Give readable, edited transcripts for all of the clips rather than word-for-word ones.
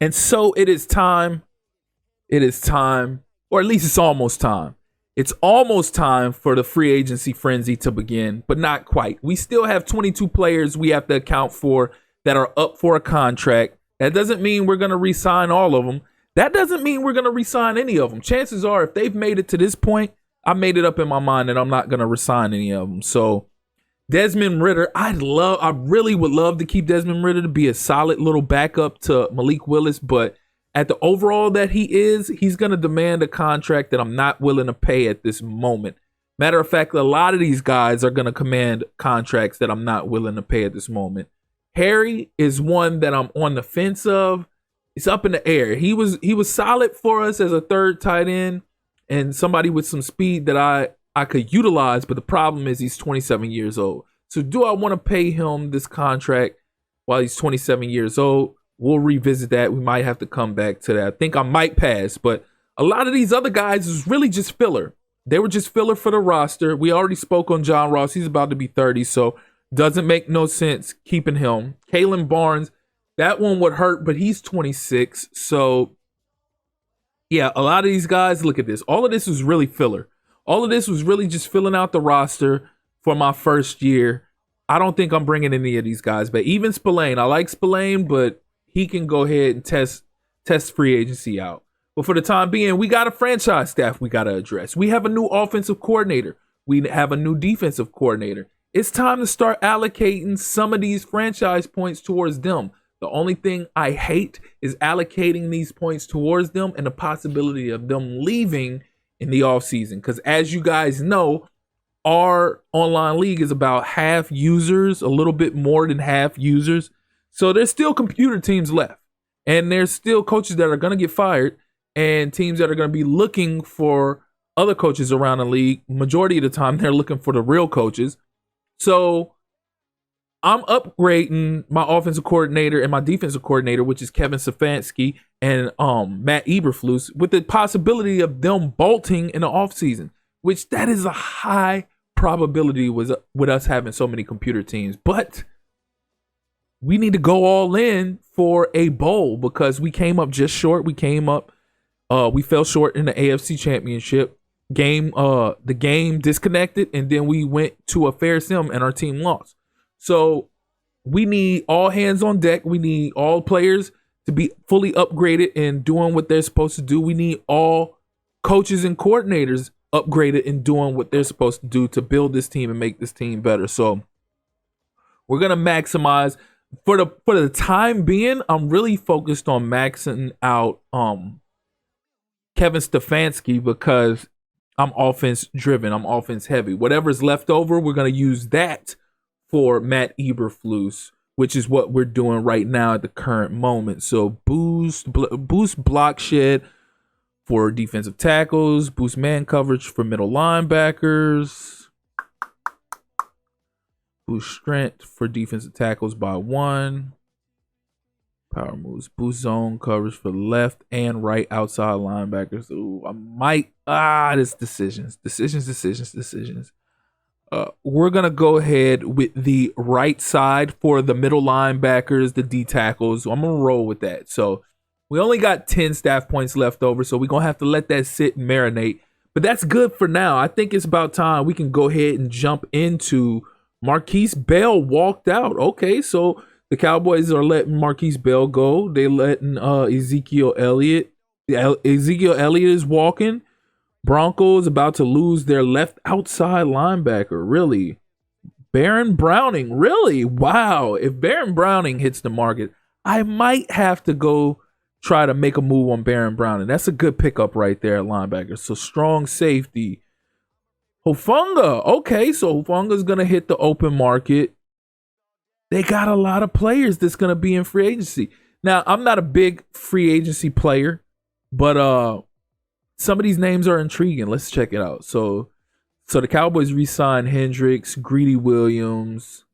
And so it is time. It is time, or at least it's almost time. It's almost time for the free agency frenzy to begin, but not quite. We still have 22 players we have to account for that are up for a contract. That doesn't mean we're going to re-sign all of them. That doesn't mean we're going to re-sign any of them. Chances are, if they've made it to this point, I made it up in my mind that I'm not going to re-sign any of them. So Desmond Ridder, I really would love to keep Desmond Ridder to be a solid little backup to Malik Willis, but at the overall that he's going to demand a contract that I'm not willing to pay at this moment. Matter of fact, a lot of these guys are going to command contracts that I'm not willing to pay at this moment. Harry is one that I'm on the fence of. It's up in the air. He was solid for us as a third tight end and somebody with some speed that I could utilize, but the problem is he's 27 years old. So do I want to pay him this contract while he's 27 years old? We'll revisit that. We might have to come back to that. I think I might pass, but a lot of these other guys is really just filler. They were just filler for the roster. We already spoke on John Ross. He's about to be 30, so doesn't make no sense keeping him. Kalen Barnes, that one would hurt, but he's 26. So, yeah, a lot of these guys, look at this. All of this was really filler. All of this was really just filling out the roster for my first year. I don't think I'm bringing any of these guys back. Even Spillane. I like Spillane, but he can go ahead and test free agency out. But for the time being, we got a franchise staff we got to address. We have a new offensive coordinator. We have a new defensive coordinator. It's time to start allocating some of these franchise points towards them. The only thing I hate is allocating these points towards them and the possibility of them leaving in the offseason. Because as you guys know, our online league is about half users, a little bit more than half users. So there's still computer teams left. And there's still coaches that are going to get fired and teams that are going to be looking for other coaches around the league. Majority of the time, they're looking for the real coaches. So I'm upgrading my offensive coordinator and my defensive coordinator, which is Kevin Stefanski and Matt Eberflus, with the possibility of them bolting in the offseason, which that is a high probability with us having so many computer teams. But we need to go all in for a bowl because we came up just short. We fell short in the AFC Championship game. The game disconnected, and then we went to a fair sim, and our team lost. So we need all hands on deck. We need all players to be fully upgraded and doing what they're supposed to do. We need all coaches and coordinators upgraded and doing what they're supposed to do to build this team and make this team better. So we're gonna maximize for the time being. I'm really focused on maxing out Kevin Stefanski because I'm offense driven. I'm offense heavy. Whatever's left over, we're gonna use that for Matt Eberflus, which is what we're doing right now at the current moment. So boost block shed for defensive tackles, boost man coverage for middle linebackers, boost strength for defensive tackles by 1, power moves, boost zone coverage for left and right outside linebackers. Ooh, I might this decisions. We're going to go ahead with the right side for the middle linebackers, the D tackles. I'm going to roll with that. So we only got 10 staff points left over, so we're going to have to let that sit and marinate. But that's good for now. I think it's about time we can go ahead and jump into Marquise Bell walked out. Okay, so the Cowboys are letting Marquise Bell go. They letting Ezekiel Elliott. Ezekiel Elliott is walking. Broncos about to lose their left outside linebacker. Really? Baron Browning. Really? Wow. If Baron Browning hits the market, I might have to go try to make a move on Baron Browning. That's a good pickup right there at linebacker. So strong safety. Hufanga. Okay, so Hufanga's going to hit the open market. They got a lot of players that's going to be in free agency. Now, I'm not a big free agency player, but some of these names are intriguing. Let's check it out. So the Cowboys re-signed Hendricks, Greedy Williams,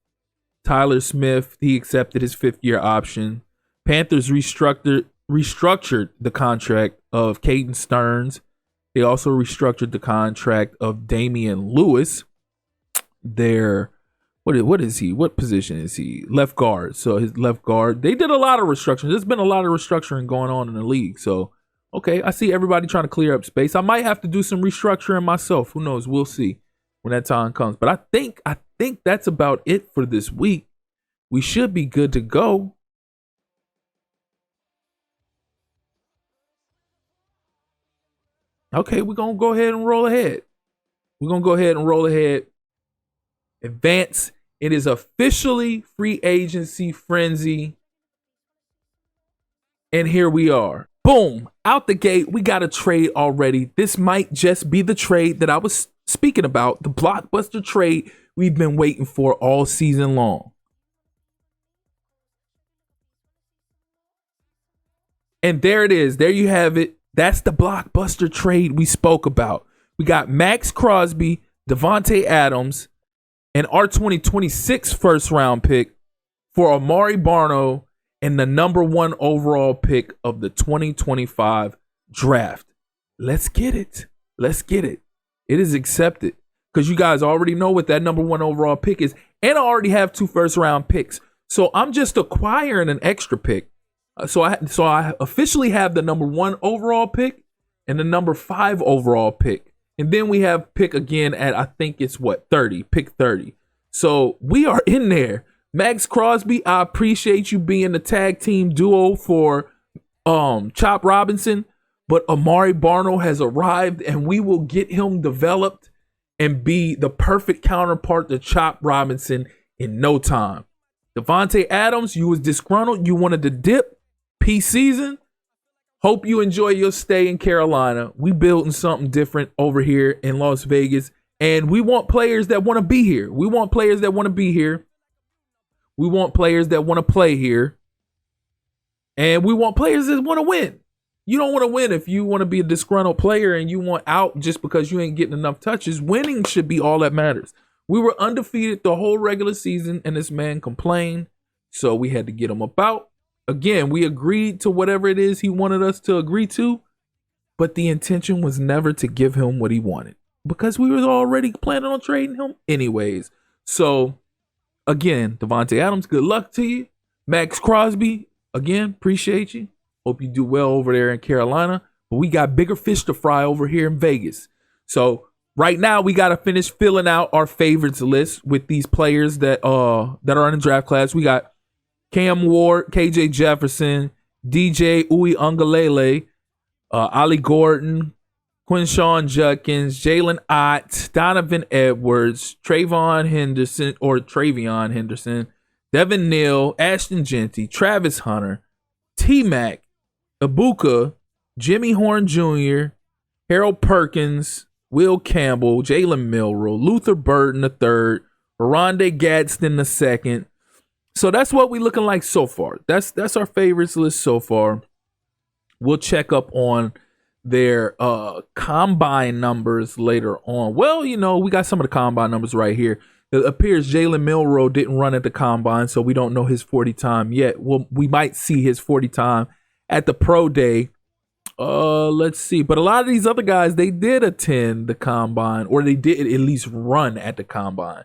Tyler Smith. He accepted his 5th-year option. Panthers restructured the contract of Caden Stearns. They also restructured the contract of Damian Lewis, their What is he? What position is he? Left guard. So his left guard. They did a lot of restructuring. There's been a lot of restructuring going on in the league. So okay, I see everybody trying to clear up space. I might have to do some restructuring myself. Who knows? We'll see when that time comes. But I think that's about it for this week. We should be good to go. Okay, we're gonna go ahead and roll ahead. Advance. It is officially free agency frenzy. And here we are. Boom. Out the gate, we got a trade already. This might just be the trade that I was speaking about. The blockbuster trade we've been waiting for all season long. And there it is. There you have it. That's the blockbuster trade we spoke about. We got Max Crosby, Devontae Adams, and our 2026 first round pick for Amari Barno and the number 1 overall pick of the 2025 draft. Let's get it. It is accepted because you guys already know what that number 1 overall pick is. And I already have 2 first round picks. So I'm just acquiring an extra pick. So I officially have the number 1 overall pick and the number 5 overall pick. And then we have pick again at, I think it's 30, pick 30. So we are in there. Max Crosby, I appreciate you being the tag team duo for Chop Robinson, but Amari Barno has arrived and we will get him developed and be the perfect counterpart to Chop Robinson in no time. Devontae Adams, you was disgruntled. You wanted to dip. Peace season. Hope you enjoy your stay in Carolina. We building something different over here in Las Vegas. And we want players that want to be here. We want players that want to be here. We want players that want to play here. And we want players that want to win. You don't want to win if you want to be a disgruntled player and you want out just because you ain't getting enough touches. Winning should be all that matters. We were undefeated the whole regular season and this man complained. So we had to get him about. Again, we agreed to whatever it is he wanted us to agree to, but the intention was never to give him what he wanted because we were already planning on trading him anyways. So, again, Devontae Adams, good luck to you. Max Crosby, again, appreciate you. Hope you do well over there in Carolina, but we got bigger fish to fry over here in Vegas. So, right now, we got to finish filling out our favorites list with these players that are in the draft class. We got Cam Ward, KJ Jefferson, DJ Uiagalelei, Ali Gordon, Quinshawn Judkins, Jalen Ott, Donovan Edwards, Travion Henderson, Devin Neal, Ashton Genty, Travis Hunter, T-Mac, Ibuka, Jimmy Horn Jr., Harold Perkins, Will Campbell, Jalen Milroe, Luther Burden III, Rondé Gadsden II. So that's what we're looking like so far. That's our favorites list so far. We'll check up on their combine numbers later on. Well, we got some of the combine numbers right here. It appears Jalen Milroe didn't run at the combine, so we don't know his 40 time yet. Well, we might see his 40 time at the pro day. Let's see. But a lot of these other guys, they did attend the combine, or they did at least run at the combine.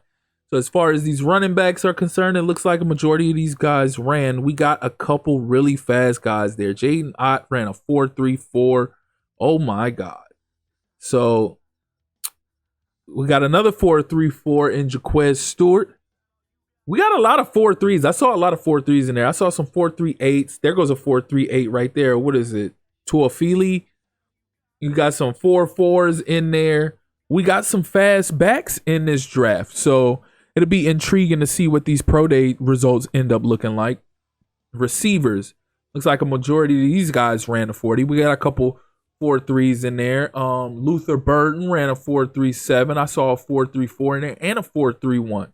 So as far as these running backs are concerned, it looks like a majority of these guys ran. We got a couple really fast guys there. Jaden Ott ran a 4.34. Oh my God. So we got another 4.34 in Jaquez Stewart. We got a lot of 4.3s. I saw a lot of 4.3s in there. I saw some 4.38s. There goes a 4.38 right there. What is it? Tuafili. You got some 4.4s in there. We got some fast backs in this draft. So it'll be intriguing to see what these pro day results end up looking like. Receivers. Looks like a majority of these guys ran a 40. We got a couple 4.3s in there. Luther Burden ran a 4.37. I saw a 4.34 in there and a 4.31.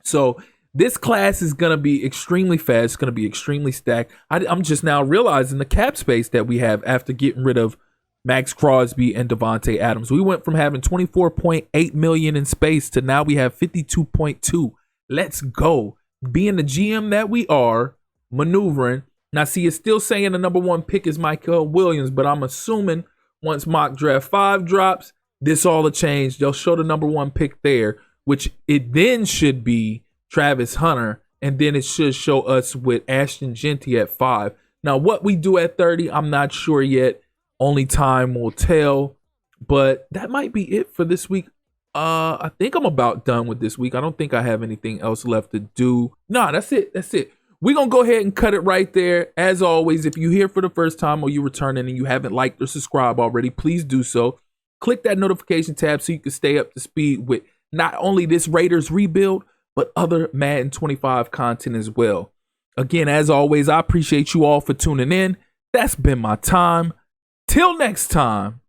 So this class is going to be extremely fast. It's going to be extremely stacked. I'm just now realizing the cap space that we have after getting rid of Max Crosby and Devontae Adams. We went from having $24.8 million in space to now we have $52.2. Let's go. Being the GM that we are, maneuvering. Now, see, it's still saying the number 1 pick is Michael Williams, but I'm assuming once mock draft 5 drops, this all will change. They'll show the number 1 pick there. which it then should be Travis Hunter, and then it should show us with Ashton Genty at 5. Now, what we do at 30, I'm not sure yet. Only time will tell. But that might be it for this week. I think I'm about done with this week. I don't think I have anything else left to do. Nah, that's it. That's it. We're going to go ahead and cut it right there. As always, if you're here for the first time or you're returning and you haven't liked or subscribed already, please do so. Click that notification tab so you can stay up to speed with not only this Raiders rebuild, but other Madden 25 content as well. Again, as always, I appreciate you all for tuning in. That's been my time. Till next time.